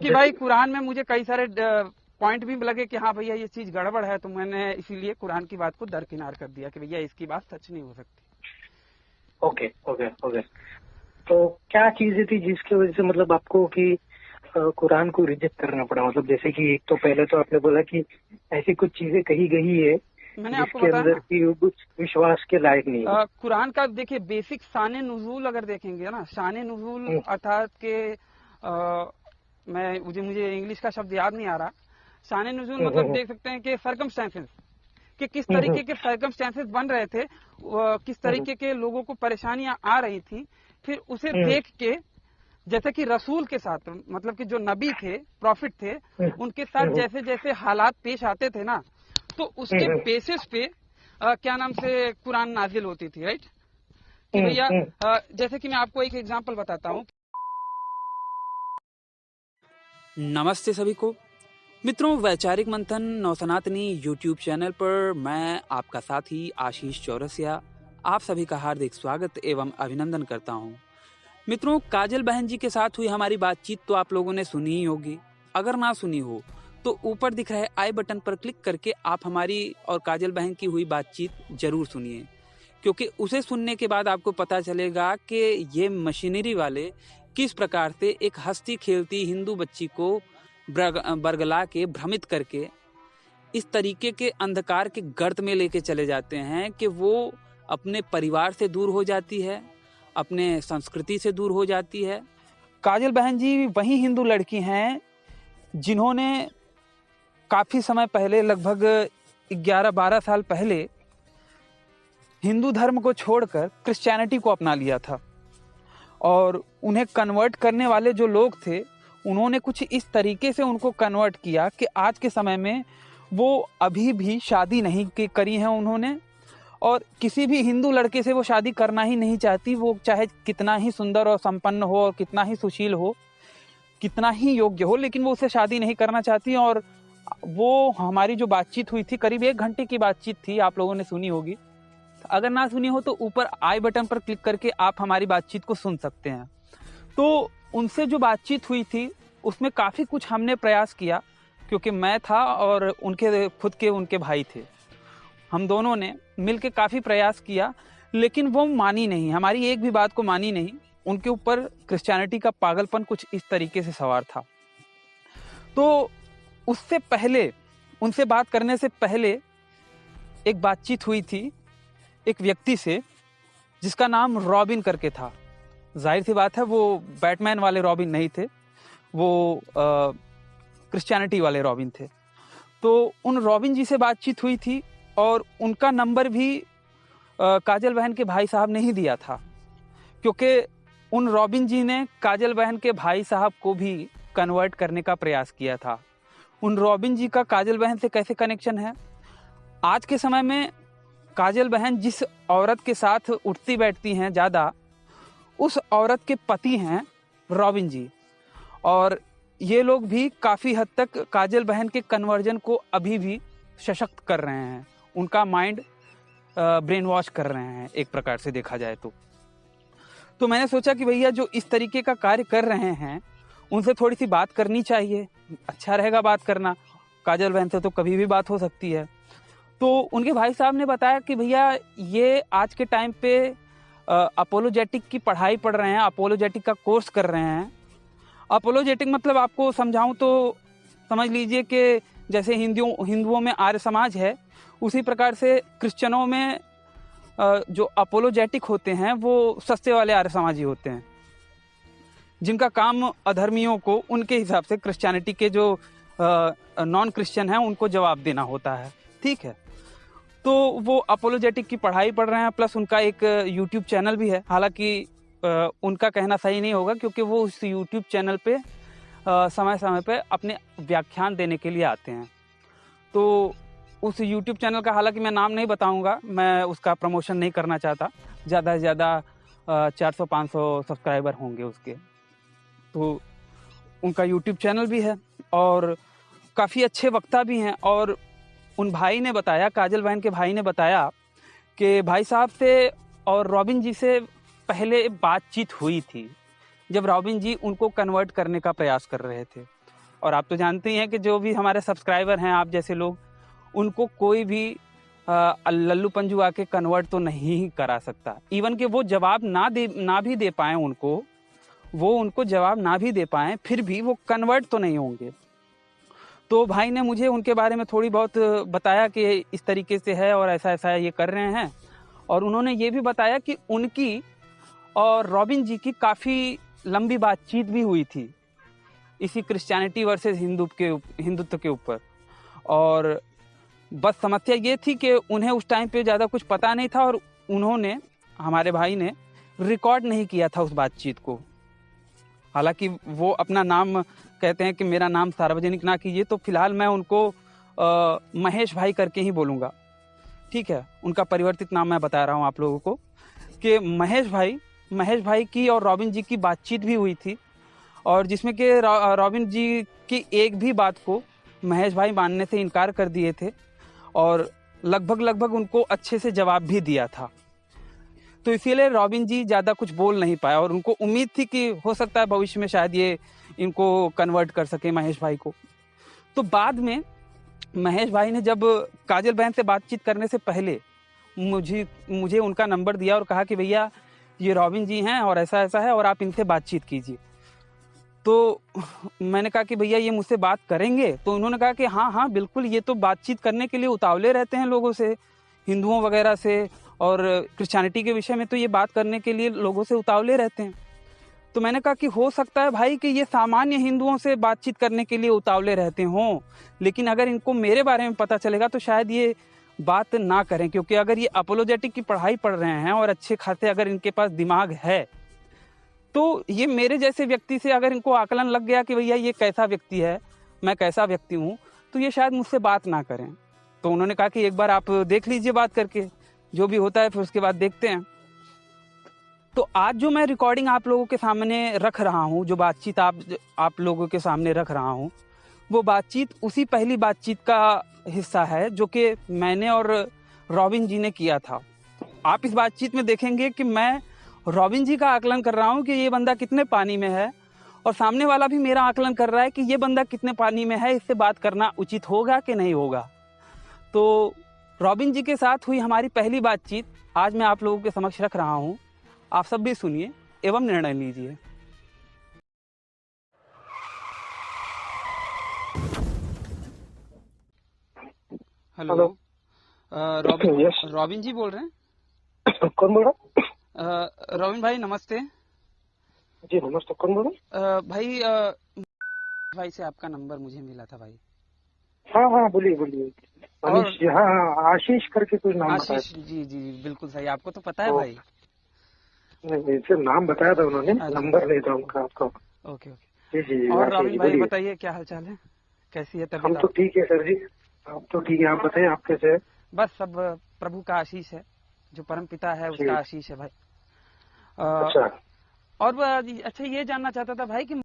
क्योंकि भाई कुरान में मुझे कई सारे पॉइंट भी लगे कि हाँ भैया ये चीज गड़बड़ है, तो मैंने इसीलिए कुरान की बात को दरकिनार कर दिया कि भैया इसकी बात सच नहीं हो सकती। Okay okay okay. तो क्या चीजें थी जिसकी वजह से मतलब आपको कि कुरान को रिजेक्ट करना पड़ा? मतलब जैसे कि एक तो पहले तो आपने बोला कि ऐसी कुछ चीजें कही गई है मैंने आपको जिसके बताया अंदर ना, की कुछ विश्वास के लायक नहीं है। कुरान का देखिए बेसिक शान नुज़ूल अगर देखेंगे ना, शान नुज़ूल अर्थात के मुझे इंग्लिश का शब्द याद नहीं आ रहा। शान नुज़ूल मतलब देख सकते हैं कि सर्कमस्टेंसेस, कि किस तरीके के सर्कमस्टेंसेस बन रहे थे, किस तरीके के लोगों को परेशानियां आ रही थी, फिर उसे देख के जैसे कि रसूल के साथ, मतलब कि जो नबी थे, प्रॉफिट थे, उनके साथ जैसे जैसे हालात पेश आते थे ना, तो उसके बेसिस पे क्या नाम से कुरान नाजिल होती थी, राइट? कि भैया जैसे कि मैं आपको एक एग्जांपल बताता हूँ। नमस्ते सभी को मित्रों, वैचारिक मंथन नवसनातनी यूट्यूब चैनल पर मैं आपका साथी आशीष चौरसिया आप सभी का हार्दिक स्वागत एवं अभिनंदन करता हूँ। मित्रों, काजल बहन जी के साथ हुई हमारी बातचीत तो आप लोगों ने सुनी ही होगी। अगर ना सुनी हो तो ऊपर दिख रहे आई बटन पर क्लिक करके आप हमारी और काजल बहन की हुई बातचीत जरूर सुनिए, क्योंकि उसे सुनने के बाद आपको पता चलेगा कि ये मशीनरी वाले किस प्रकार से एक हंसती खेलती हिंदू बच्ची को बरगला के भ्रमित करके इस तरीके के अंधकार के गर्त में लेके चले जाते हैं कि वो अपने परिवार से दूर हो जाती है, अपने संस्कृति से दूर हो जाती है। काजल बहन जी वही हिंदू लड़की हैं जिन्होंने काफ़ी समय पहले, लगभग 11-12 साल पहले, हिंदू धर्म को छोड़कर क्रिश्चियनिटी को अपना लिया था। और उन्हें कन्वर्ट करने वाले जो लोग थे, उन्होंने कुछ इस तरीके से उनको कन्वर्ट किया कि आज के समय में वो अभी भी शादी नहीं करी है उन्होंने, और किसी भी हिंदू लड़के से वो शादी करना ही नहीं चाहती। वो चाहे कितना ही सुंदर और संपन्न हो और कितना ही सुशील हो, कितना ही योग्य हो, लेकिन वो उससे शादी नहीं करना चाहती। और वो हमारी जो बातचीत हुई थी, करीब 1 घंटे की बातचीत थी, आप लोगों ने सुनी होगी। अगर ना सुनी हो तो ऊपर आई बटन पर क्लिक करके आप हमारी बातचीत को सुन सकते हैं। तो उनसे जो बातचीत हुई थी उसमें काफ़ी कुछ हमने प्रयास किया, क्योंकि मैं था और उनके भाई थे। हम दोनों ने मिलकर काफ़ी प्रयास किया, लेकिन वो मानी नहीं, हमारी एक भी बात को मानी नहीं। उनके ऊपर क्रिश्चियनिटी का पागलपन कुछ इस तरीके से सवार था। तो उससे पहले, उनसे बात करने से पहले एक बातचीत हुई थी एक व्यक्ति से जिसका नाम रॉबिन करके था। जाहिर सी बात है वो बैटमैन वाले रॉबिन नहीं थे, वो क्रिश्चियनिटी वाले रॉबिन थे। तो उन रॉबिन जी से बातचीत हुई थी और उनका नंबर भी काजल बहन के भाई साहब ने ही दिया था, क्योंकि उन रॉबिन जी ने काजल बहन के भाई साहब को भी कन्वर्ट करने का प्रयास किया था। उन रॉबिन जी का काजल बहन से कैसे कनेक्शन है? आज के समय में काजल बहन जिस औरत के साथ उठती बैठती हैं ज़्यादा, उस औरत के पति हैं रॉबिन जी। और ये लोग भी काफ़ी हद तक काजल बहन के कन्वर्जन को अभी भी सशक्त कर रहे हैं, उनका माइंड ब्रेन वॉश कर रहे हैं एक प्रकार से देखा जाए तो मैंने सोचा कि भैया जो इस तरीके का कार्य कर रहे हैं उनसे थोड़ी सी बात करनी चाहिए, अच्छा रहेगा बात करना। काजल बहन से तो कभी भी बात हो सकती है। तो उनके भाई साहब ने बताया कि भैया ये आज के टाइम पे अपोलोजेटिक की पढ़ाई पढ़ रहे हैं, अपोलोजेटिक का कोर्स कर रहे हैं। अपोलोजेटिक मतलब आपको समझाऊं तो समझ लीजिए कि जैसे हिंदुओं में आर्य समाज है, उसी प्रकार से क्रिश्चियनों में जो अपोलोजेटिक होते हैं वो सस्ते वाले आर्य समाजी होते हैं, जिनका काम अधर्मियों को उनके हिसाब से क्रिश्चियनिटी के जो नॉन क्रिश्चियन हैं उनको जवाब देना होता है, ठीक है। तो वो अपोलोजेटिक की पढ़ाई पढ़ रहे हैं, प्लस उनका एक यूट्यूब चैनल भी है। हालांकि उनका कहना सही नहीं होगा, क्योंकि वो उस यूट्यूब चैनल पे समय समय पे अपने व्याख्यान देने के लिए आते हैं। तो उस यूट्यूब चैनल का, हालांकि मैं नाम नहीं बताऊंगा, मैं उसका प्रमोशन नहीं करना चाहता। ज़्यादा से ज़्यादा 400-500 सब्सक्राइबर होंगे उसके। तो उनका यूट्यूब चैनल भी है और काफ़ी अच्छे वक्ता भी हैं। और उन भाई ने बताया, काजल बहन के भाई ने बताया कि भाई साहब से और रॉबिन जी से पहले बातचीत हुई थी, जब रॉबिन जी उनको कन्वर्ट करने का प्रयास कर रहे थे। और आप तो जानते ही हैं कि जो भी हमारे सब्सक्राइबर हैं, आप जैसे लोग, उनको कोई भी लल्लू पंजू आके कन्वर्ट तो नहीं करा सकता। इवन कि वो जवाब ना भी दे पाएँ उनको, वो उनको जवाब ना भी दे पाएँ, फिर भी वो कन्वर्ट तो नहीं होंगे। तो भाई ने मुझे उनके बारे में थोड़ी बहुत बताया कि इस तरीके से है और ऐसा-ऐसा ये कर रहे हैं, और उन्होंने ये भी बताया कि उनकी और रॉबिन जी की काफ़ी लंबी बातचीत भी हुई थी, इसी क्रिश्चियनिटी वर्सेस हिंदुत्व के ऊपर। और बस समस्या ये थी कि उन्हें उस टाइम पे ज़्यादा कुछ पता नहीं था, और उन्होंने, हमारे भाई ने, रिकॉर्ड नहीं किया था उस बातचीत को। हालाँकि वो अपना नाम कहते हैं कि मेरा नाम सार्वजनिक ना कीजिए, तो फिलहाल मैं उनको महेश भाई करके ही बोलूँगा, ठीक है? उनका परिवर्तित नाम मैं बता रहा हूँ आप लोगों को कि महेश भाई की और रॉबिन जी की बातचीत भी हुई थी, और जिसमें कि रॉबिन जी की एक भी बात को महेश भाई मानने से इनकार कर दिए थे, और लगभग उनको अच्छे से जवाब भी दिया था। तो इसीलिए रॉबिन जी ज़्यादा कुछ बोल नहीं पाया, और उनको उम्मीद थी कि हो सकता है भविष्य में शायद ये इनको कन्वर्ट कर सके, महेश भाई को। तो बाद में महेश भाई ने जब काजल बहन से बातचीत करने से पहले मुझे उनका नंबर दिया और कहा कि भैया ये रॉबिन जी हैं और ऐसा-ऐसा है और आप इनसे बातचीत कीजिए। तो मैंने कहा कि भैया ये मुझसे बात करेंगे? तो उन्होंने कहा कि हाँ, हाँ, बिल्कुल, ये तो बातचीत करने के लिए उतावले रहते हैं लोगों से, हिंदुओं वगैरह से, और क्रिश्चियनिटी के विषय में तो ये बात करने के लिए लोगों से उतावले रहते हैं। तो मैंने कहा कि हो सकता है भाई कि ये सामान्य हिंदुओं से बातचीत करने के लिए उतावले रहते हों, लेकिन अगर इनको मेरे बारे में पता चलेगा तो शायद ये बात ना करें, क्योंकि अगर ये अपोलोजेटिक की पढ़ाई पढ़ रहे हैं और अच्छे खासे अगर इनके पास दिमाग है, तो ये मेरे जैसे व्यक्ति से अगर इनको आकलन लग गया कि भैया ये कैसा व्यक्ति है, मैं कैसा व्यक्ति हूँ, तो ये शायद मुझसे बात ना करें। तो उन्होंने कहा कि एक बार आप देख लीजिए बात करके, जो भी होता है फिर उसके बाद देखते हैं। तो आज जो मैं रिकॉर्डिंग आप लोगों के सामने रख रहा हूँ, जो बातचीत आप लोगों के सामने रख रहा हूँ, वो बातचीत उसी पहली बातचीत का हिस्सा है जो कि मैंने और रॉबिन जी ने किया था। आप इस बातचीत में देखेंगे कि मैं रॉबिन जी का आकलन कर रहा हूँ कि ये बंदा कितने पानी में है, और सामने वाला भी मेरा आकलन कर रहा है कि ये बंदा कितने पानी में है, इससे बात करना उचित होगा कि नहीं होगा। तो रॉबिन जी के साथ हुई हमारी पहली बातचीत आज मैं आप लोगों के समक्ष रख रहा हूँ। आप सब भी सुनिए एवं निर्णय लीजिए। हेलो। हेलो। यस। रॉबिन जी बोल रहे हैं? कौन बोल रहा? रॉबिन भाई नमस्ते। जी नमस्ते, कौन बोल रहा? भाई से आपका नंबर मुझे मिला था भाई। हाँ हाँ, बोलिए बोलिए। और मनीष जी, हाँ हाँ, आशीष करके कुछ नाम बताया आशीष जी जी बिल्कुल सही, आपको तो पता है तो। भाई। नहीं, सिर्फ नाम बताया था उन्होंने, अच्छा, नंबर नहीं था उनका आपको। Okay okay. जी जी जी, और आशीष रॉबिन जी भाई बोलिए। बताइए क्या हाल चाल है, कैसी है हम तबीयत तो आप? ठीक है सर जी, आप तो ठीक है, आप बताइए आप कैसे हैं? बस सब प्रभु का आशीष है, जो परम पिता है उसका जी। आशीष है भाई। अच्छा। और अच्छा ये जानना चाहता था भाई कि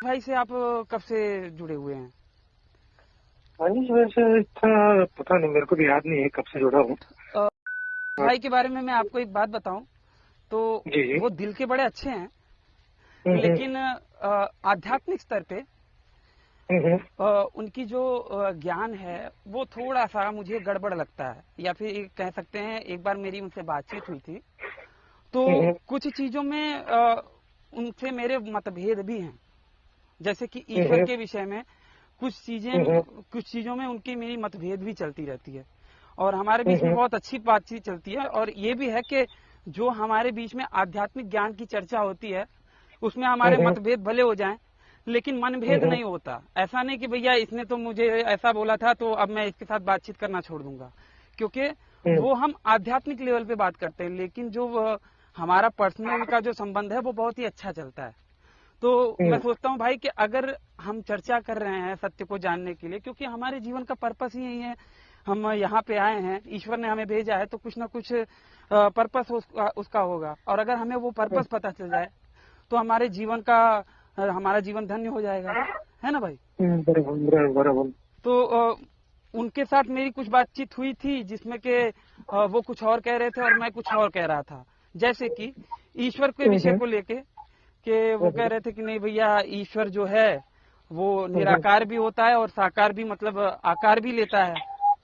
भाई से आप कब से जुड़े हुए हैं? मनीष वैसे इतना पता नहीं, मेरे को भी याद नहीं है कब से जुड़ा हूँ। अ, भाई के बारे में मैं आपको एक बात बताऊं तो जी जी। वो दिल के बड़े अच्छे हैं, हम्म, लेकिन आध्यात्मिक स्तर पे हम्म, उनकी जो ज्ञान है वो थोड़ा सा मुझे गड़बड़ लगता है, या फिर कह सकते हैं एक बार मेरी उनसे बातचीत हुई थी तो हम्म, कुछ चीजों में उनसे मेरे मतभेद भी हैं, जैसे कि ईश्वर हम्म, के विषय में हम्म, कुछ चीजों में उनकी मेरी मतभेद भी चलती रहती है, और हमारे बीच में हम्म, बहुत अच्छी बातचीत चलती है। और ये भी है कि जो हमारे बीच में आध्यात्मिक ज्ञान की चर्चा होती है उसमें हमारे हम्म, मतभेद भले हो जाएं, लेकिन मनभेद हम्म, नहीं होता। ऐसा नहीं कि भैया इसने तो मुझे ऐसा बोला था तो अब मैं इसके साथ बातचीत करना छोड़ दूंगा, क्योंकि वो हम आध्यात्मिक लेवल पे बात करते हैं, लेकिन जो हमारा पर्सनल का जो संबंध है वो बहुत ही अच्छा चलता है। तो मैं सोचता हूँ भाई कि अगर हम चर्चा कर रहे हैं सत्य को जानने के लिए, क्योंकि हमारे जीवन का पर्पस ही यही है, हम यहाँ पे आए हैं, ईश्वर ने हमें भेजा है तो कुछ ना कुछ पर्पस उसका होगा, और अगर हमें वो पर्पस पता चल जाए तो हमारा जीवन धन्य हो जाएगा, है ना भाई? बराबर बराबर। तो उनके साथ मेरी कुछ बातचीत हुई थी जिसमें कि वो कुछ और कह रहे थे और मैं कुछ और कह रहा था, जैसे कि ईश्वर के विषय को लेके कि वो कह रहे थे कि नहीं भैया ईश्वर जो है वो निराकार भी होता है और साकार भी, मतलब आकार भी लेता है,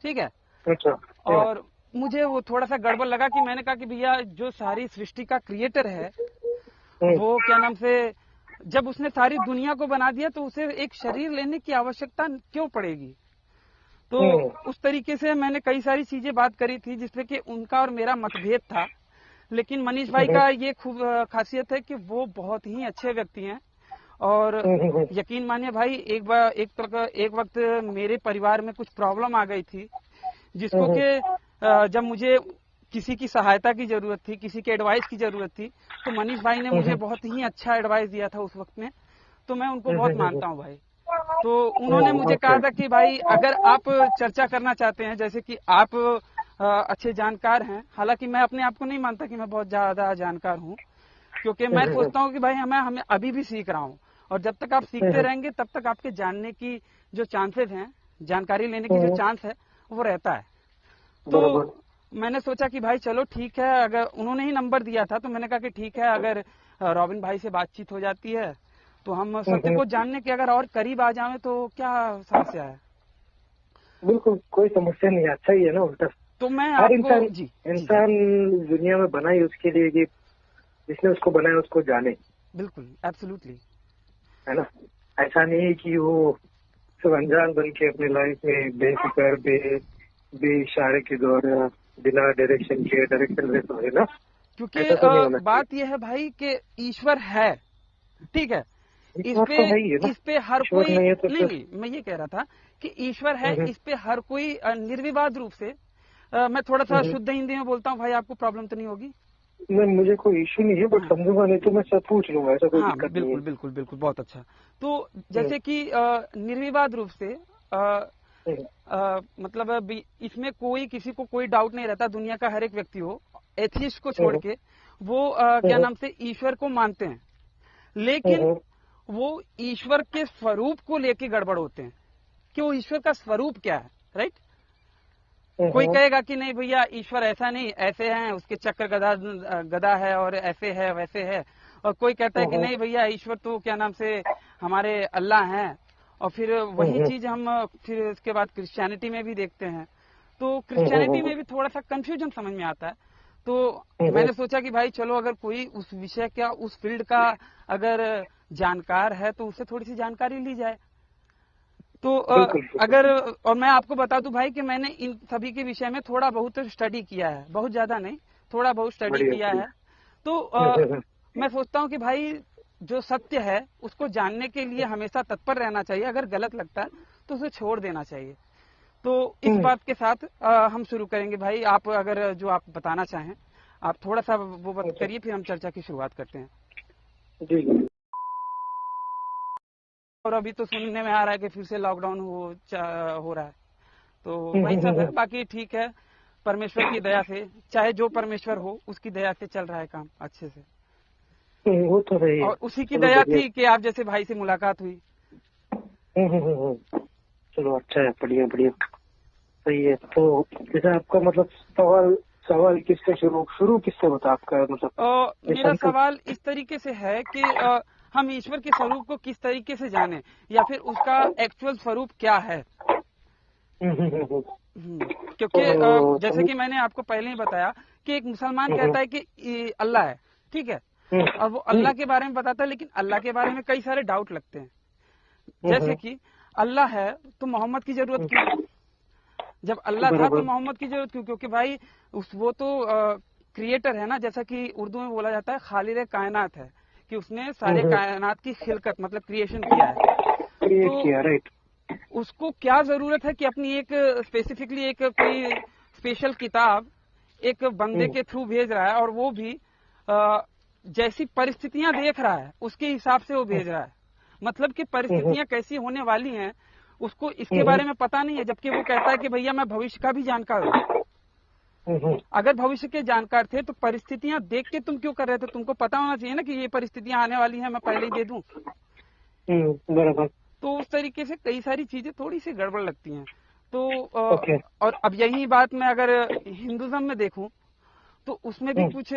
ठीक है। अच्छा। और मुझे वो थोड़ा सा गड़बड़ लगा कि मैंने कहा कि भैया जो सारी सृष्टि का क्रिएटर है वो क्या नाम से, जब उसने सारी दुनिया को बना दिया तो उसे एक शरीर लेने की आवश्यकता क्यों पड़ेगी। तो उस तरीके से मैंने कई सारी चीजें बात करी थी जिसमें कि उनका और मेरा मतभेद था। लेकिन मनीष भाई का ये खूब खासियत है कि वो बहुत ही अच्छे व्यक्ति हैं। और यकीन मानिए भाई, एक वक्त मेरे परिवार में कुछ प्रॉब्लम आ गई थी जिसको कि जब मुझे किसी की सहायता की जरूरत थी, किसी के एडवाइस की जरूरत थी, तो मनीष भाई ने मुझे बहुत ही अच्छा एडवाइस दिया था उस वक्त में। तो मैं उनको बहुत मानता हूँ भाई। तो उन्होंने मुझे कहा था कि भाई अगर आप चर्चा करना चाहते हैं, जैसे कि आप अच्छे जानकार हैं, हालांकि मैं अपने आप को नहीं मानता कि मैं बहुत ज्यादा जानकार हूँ, क्योंकि मैं सोचता हूँ कि भाई हमें अभी भी सीख रहा हूँ, और जब तक आप सीखते रहेंगे तब तक आपके जानने की जो चांसेस हैं, जानकारी लेने की जो चांस है वो रहता है। तो मैंने सोचा कि भाई चलो ठीक है, अगर उन्होंने ही नंबर दिया था तो मैंने कहा कि ठीक है, अगर रॉबिन भाई से बातचीत हो जाती है तो हम सत्य को जानने के अगर और करीब आ जाएं तो क्या समस्या है। बिल्कुल कोई समस्या नहीं, अच्छा ही है ना उल्टा। तो मैं हर आपको इंसान दुनिया में बना ही उसके लिए कि जिसने उसको बनाया उसको जाने। बिल्कुल, एब्सोल्युटली, है ना। ऐसा नहीं है कि वो सब अनजान बन के अपनी लाइफ में बेफिक्र बेइशारे के द्वारा बिना डायरेक्शन के डायरेक्शन लेते हो ना। क्योंकि बात यह है भाई कि ईश्वर है, ठीक है, इस पे हर कोई नहीं, मैं ये कह रहा था कि ईश्वर है, इस पे हर कोई निर्विवाद रूप से, मैं थोड़ा सा शुद्ध हिंदी में बोलता हूँ भाई, आपको प्रॉब्लम तो नहीं होगी। नहीं, मुझे कोई इशू नहीं है, बट समझूंगा नहीं तो मैं सब पूछ लूंगा, ऐसा कोई दिक्कत नहीं है। बिल्कुल बिल्कुल बिल्कुल, बहुत अच्छा। तो जैसे कि निर्विवाद रूप से मतलब इसमें कोई किसी को कोई डाउट नहीं रहता, दुनिया का हर एक व्यक्ति हो, एथियस्ट को छोड़ के, वो क्या नाम से ईश्वर को मानते हैं, लेकिन वो ईश्वर के स्वरूप को लेके गड़बड़ होते हैं कि वो ईश्वर का स्वरूप क्या है, राइट। कोई कहेगा कि नहीं भैया ईश्वर ऐसा नहीं, ऐसे हैं, उसके चक्र गदा है और ऐसे है वैसे है। और कोई कहता है कि नहीं भैया ईश्वर तो क्या नाम से हमारे अल्लाह हैं। और फिर वही चीज हम फिर उसके बाद क्रिश्चियनिटी में भी देखते हैं। तो क्रिश्चियनिटी में भी थोड़ा सा कंफ्यूजन समझ में आता है। तो मैंने सोचा कि भाई चलो, अगर कोई उस विषय का, उस फील्ड का अगर जानकार है तो उससे थोड़ी सी जानकारी ली जाए। तो अगर, और मैं आपको बता दूं भाई कि मैंने इन सभी के विषय में थोड़ा बहुत स्टडी किया है, बहुत ज्यादा नहीं, थोड़ा बहुत स्टडी किया है। तो मैं सोचता हूं कि भाई जो सत्य है उसको जानने के लिए हमेशा तत्पर रहना चाहिए, अगर गलत लगता है तो उसे छोड़ देना चाहिए। तो इस बात के साथ हम शुरू करेंगे भाई। आप अगर जो आप बताना चाहें आप थोड़ा सा वो बात करिए, फिर हम चर्चा की शुरुआत करते हैं। जी। और अभी तो सुनने में आ रहा है कि फिर से लॉकडाउन हो रहा है, तो वही सब है। बाकी ठीक है, परमेश्वर की दया से, चाहे जो परमेश्वर हो उसकी दया से चल रहा है काम अच्छे से। वो तो है। और उसी की दया थी कि आप जैसे भाई से मुलाकात हुई। चलो अच्छा है, बढ़िया बढ़िया, सही है। तो जैसे आपका मतलब सवाल किससे शुरू किससे होता आपका मतलब? मेरा सवाल इस तरीके से है कि हम ईश्वर के स्वरूप को किस तरीके से जाने, या फिर उसका एक्चुअल स्वरूप क्या है। क्योंकि जैसे कि मैंने आपको पहले ही बताया कि एक मुसलमान कहता है कि अल्लाह है, ठीक है, और वो अल्लाह के बारे में बताता है, लेकिन अल्लाह के बारे में कई सारे डाउट लगते हैं। जैसे कि अल्लाह है तो मोहम्मद की जरूरत क्यों? जब अल्लाह था तो मोहम्मद की जरूरत क्यों? क्योंकि भाई वो तो क्रिएटर है ना, जैसा कि उर्दू में बोला जाता है खालिद कायनात है, कि उसने सारे कायनात की खिलकत मतलब क्रिएशन किया है। तो उसको क्या जरूरत है कि अपनी एक स्पेसिफिकली एक कोई स्पेशल किताब एक बंदे के थ्रू भेज रहा है, और वो भी जैसी परिस्थितियां देख रहा है उसके हिसाब से वो भेज रहा है। मतलब कि परिस्थितियां कैसी होने वाली हैं उसको इसके बारे में पता नहीं है, जबकि वो कहता है कि भैया मैं भविष्य का भी जानकार हूँ। अगर भविष्य के जानकार थे तो परिस्थितियां देख के तुम क्यों कर रहे थे? तुमको पता होना चाहिए ना कि ये परिस्थितियां आने वाली हैं, मैं पहले ही दे दूं। बराबर। तो उस तरीके से कई सारी चीजें थोड़ी सी गड़बड़ लगती हैं। तो और अब यही बात मैं अगर हिंदुज्म में देखूं तो उसमें भी कुछ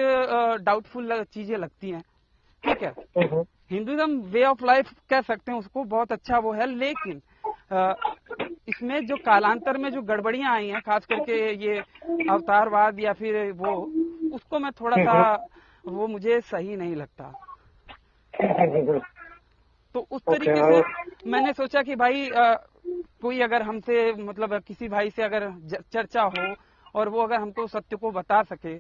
डाउटफुल चीजें लगती हैं, ठीक है। हिंदुइज्म वे ऑफ लाइफ कह सकते हैं उसको, बहुत अच्छा वो है, लेकिन इसमें जो कालांतर में जो गड़बड़ियां आई हैं, खास करके ये अवतारवाद या फिर वो, उसको मैं थोड़ा सा, वो मुझे सही नहीं लगता। तो उस तरीके से मैंने सोचा कि भाई कोई अगर हमसे, मतलब किसी भाई से अगर चर्चा हो और वो अगर हमको सत्य को बता सके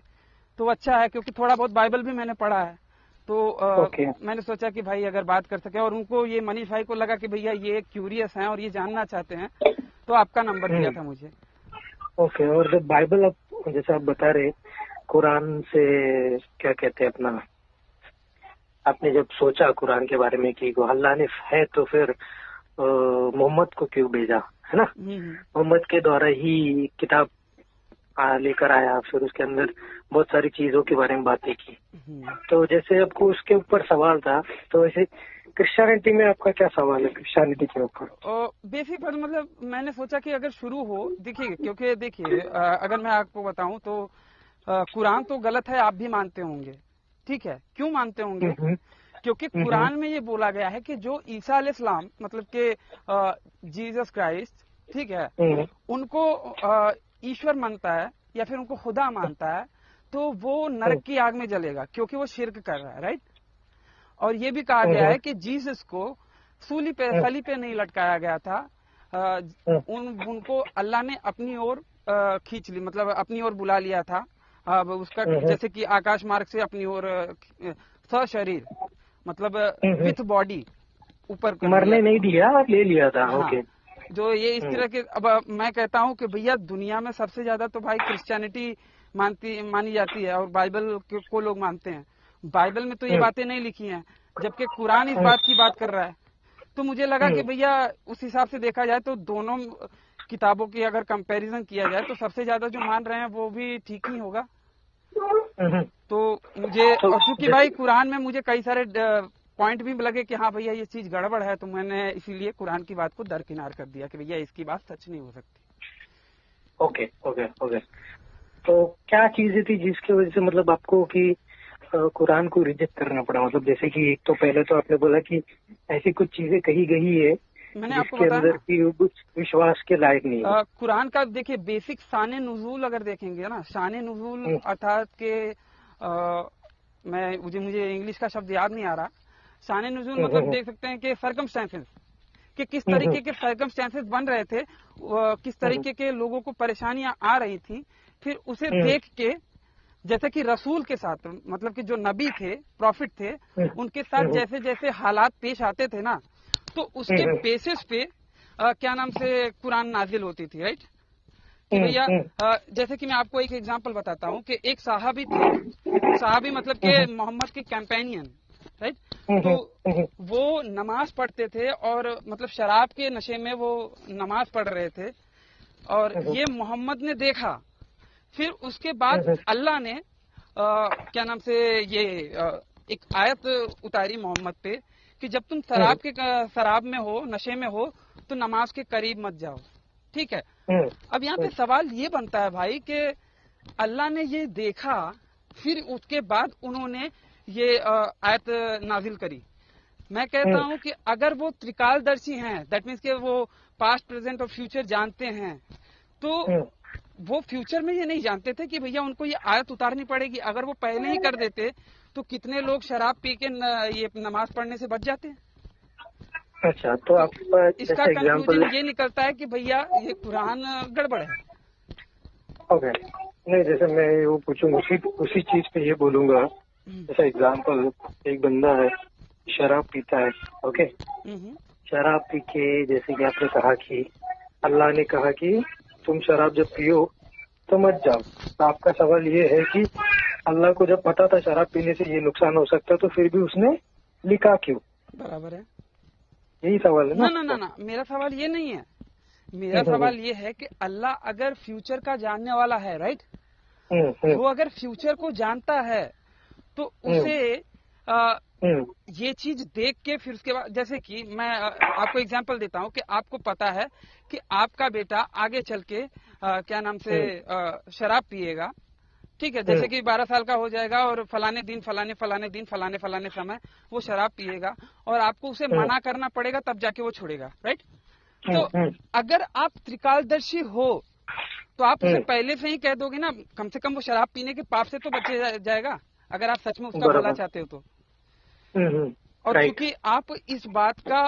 तो अच्छा है, क्योंकि थोड़ा बहुत बाइबल भी मैंने पढ़ा है। तो मैंने सोचा कि भाई अगर बात कर सके, और उनको ये मनीष भाई को लगा कि भैया ये क्यूरियस हैं और ये जानना चाहते हैं, तो आपका नंबर दिया था मुझे। ओके। और जब बाइबल, आप जैसे आप बता रहे कुरान से क्या कहते हैं अपना, आपने जब सोचा कुरान के बारे में कि अल्लाह ने है तो फिर मोहम्मद को क्यों भेजा, है ना? मोहम्मद के द्वारा ही किताब लेकर आया, फिर उसके अंदर बहुत सारी चीजों के बारे में बातें की। तो जैसे आपको उसके ऊपर सवाल था, तो ऐसे क्रिश्चियनिटी में आपका क्या सवाल है क्रिश्चियनिटी के ऊपर? बेसिक पर मतलब मैंने सोचा कि अगर शुरू हो, देखिए क्योंकि देखिए अगर मैं आपको बताऊं तो कुरान तो गलत है, आप भी मानते होंगे, ठीक है? क्यों मानते होंगे? क्योंकि कुरान में ये बोला गया है कि जो ईसा अलैहिस्सलाम, मतलब के जीसस क्राइस्ट, ठीक है, उनको ईश्वर मानता है या फिर उनको खुदा मानता है, तो वो नरक की आग में जलेगा, क्योंकि वो शिर्क कर रहा है, राइट? और ये भी कहा गया है कि जीसस को सूली पे नहीं लटकाया गया था, उनको अल्लाह ने अपनी ओर खींच ली, मतलब अपनी ओर बुला लिया था। अब उसका जैसे कि आकाश मार्ग से अपनी ओर सशरीर, मतलब विथ बॉडी ऊपर मरने नहीं दिया, ले लिया था। हाँ, ओके। जो ये इस तरह के, अब मैं कहता हूँ कि भैया दुनिया में सबसे ज्यादा तो भाई क्रिश्चियनिटी मानी जाती है, और बाइबल को लोग मानते हैं। बाइबल में तो ये बातें नहीं लिखी हैं, जबकि कुरान इस बात की बात कर रहा है। तो मुझे लगा कि भैया उस हिसाब से देखा जाए तो दोनों किताबों की अगर कंपैरिजन किया जाए तो सबसे ज्यादा जो मान रहे हैं वो भी ठीक ही होगा। तो मुझे, और चूंकि भाई कुरान में मुझे कई सारे पॉइंट भी लगे कि हाँ भैया ये चीज गड़बड़ है, तो मैंने इसीलिए कुरान की बात को दरकिनार कर दिया कि भैया इसकी बात सच नहीं हो सकती। Okay okay okay. तो क्या चीजें थी जिसकी वजह से मतलब आपको कि कुरान को रिजेक्ट करना पड़ा? मतलब जैसे कि एक तो पहले तो आपने बोला कि ऐसी कुछ चीजें कही गई है मैंने आपको जिसके अंदर की कुछ विश्वास के लायक नहीं है। कुरान का देखिए बेसिक शान नुज़ूल अगर देखेंगे ना, शान नुज़ूल अर्थात के मुझे इंग्लिश का शब्द याद नहीं आ रहा। शान नुज़ूल मतलब देख सकते हैं कि सर्कमस्टेंसेस, कि किस तरीके के सर्कमस्टेंसेस बन रहे थे, किस तरीके के लोगों को परेशानियां आ रही थी, फिर उसे देख के, जैसे कि रसूल के साथ, मतलब कि जो नबी थे, प्रॉफिट थे, उनके साथ जैसे जैसे हालात पेश आते थे ना, तो उसके बेसिस पे क्या नाम से कुरान नाजिल होती थी, राइट? कि भैया जैसे कि मैं आपको एक एग्जांपल बताता हूँ कि एक साहबी थे, साहबी मतलब के मोहम्मद के कैंपेनियन, राइट? तो वो नमाज पढ़ते थे और मतलब शराब के नशे में वो नमाज पढ़ रहे थे, और ये मोहम्मद ने देखा। फिर उसके बाद अल्लाह ने क्या नाम से ये एक आयत उतारी मोहम्मद पे कि जब तुम शराब में हो, नशे में हो, तो नमाज के करीब मत जाओ, ठीक है? अब यहाँ पे सवाल ये बनता है भाई कि अल्लाह ने ये देखा, फिर उसके बाद उन्होंने ये आयत नाजिल करी। मैं कहता हूँ कि अगर वो त्रिकालदर्शी हैं, दैट मीन्स के वो पास्ट, प्रेजेंट और फ्यूचर जानते हैं, तो वो फ्यूचर में ये नहीं जानते थे कि भैया उनको ये आयत उतारनी पड़ेगी। अगर वो पहले ही कर देते तो कितने लोग शराब पी के ये नमाज पढ़ने से बच जाते हैं। अच्छा, तो आप इसका कंक्लूजन ये निकलता है कि भैया ये कुरान गड़बड़ है। ओके। नहीं, जैसे मैं वो पूछूंगा उसी चीज पे ये बोलूंगा, जैसा एग्जाम्पल, एक बंदा है शराब पीता है, ओके? शराब पी के, जैसे कि आपने कहा कि अल्लाह ने कहा कि तुम शराब जब पियो तो मत जाओ, तो आपका सवाल ये है कि अल्लाह को जब पता था शराब पीने से ये नुकसान हो सकता है, तो फिर भी उसने लिखा क्यों? बराबर है, यही सवाल है ना? ना, मेरा सवाल ये नहीं है। मेरा सवाल ये है कि अल्लाह अगर फ्यूचर का जानने वाला है, राइट? वो अगर फ्यूचर को जानता है तो उसे ये चीज देख के फिर उसके बाद, जैसे कि मैं आपको एग्जांपल देता हूँ कि आपको पता है कि आपका बेटा आगे चल के क्या नाम से शराब पिएगा, ठीक है, जैसे कि 12 साल का हो जाएगा और फलाने दिन फलाने समय वो शराब पिएगा और आपको उसे मना करना पड़ेगा, तब जाके वो छोड़ेगा, राइट। तो अगर आप त्रिकालदर्शी हो तो आप उसे पहले से ही कह दोगे ना, कम से कम वो शराब पीने के पाप से तो बचे जाएगा, अगर आप सच में उसका भला चाहते हो तो। और क्योंकि आप इस बात का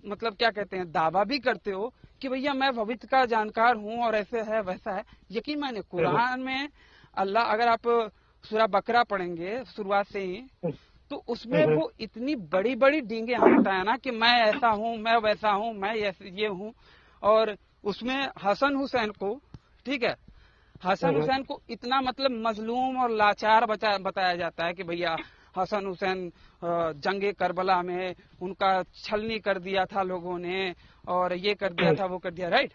मतलब क्या कहते हैं, दावा भी करते हो कि भैया मैं भविष्य का जानकार हूँ और ऐसे है वैसा है, यकीन माने कुरान में अल्लाह, अगर आप सूरा बकरा पढ़ेंगे शुरुआत से ही, तो उसमें वो इतनी बड़ी बड़ी डींगे हांकता है ना कि मैं ऐसा हूँ, मैं वैसा हूँ, मैं ये हूँ। और उसमें हसन हुसैन को, ठीक है, हसन हुसैन को इतना मतलब मजलूम और लाचार बताया जाता है कि भैया हसन हुसैन जंगे करबला में उनका छलनी कर दिया था लोगों ने, और ये कर दिया था, वो कर दिया, राइट।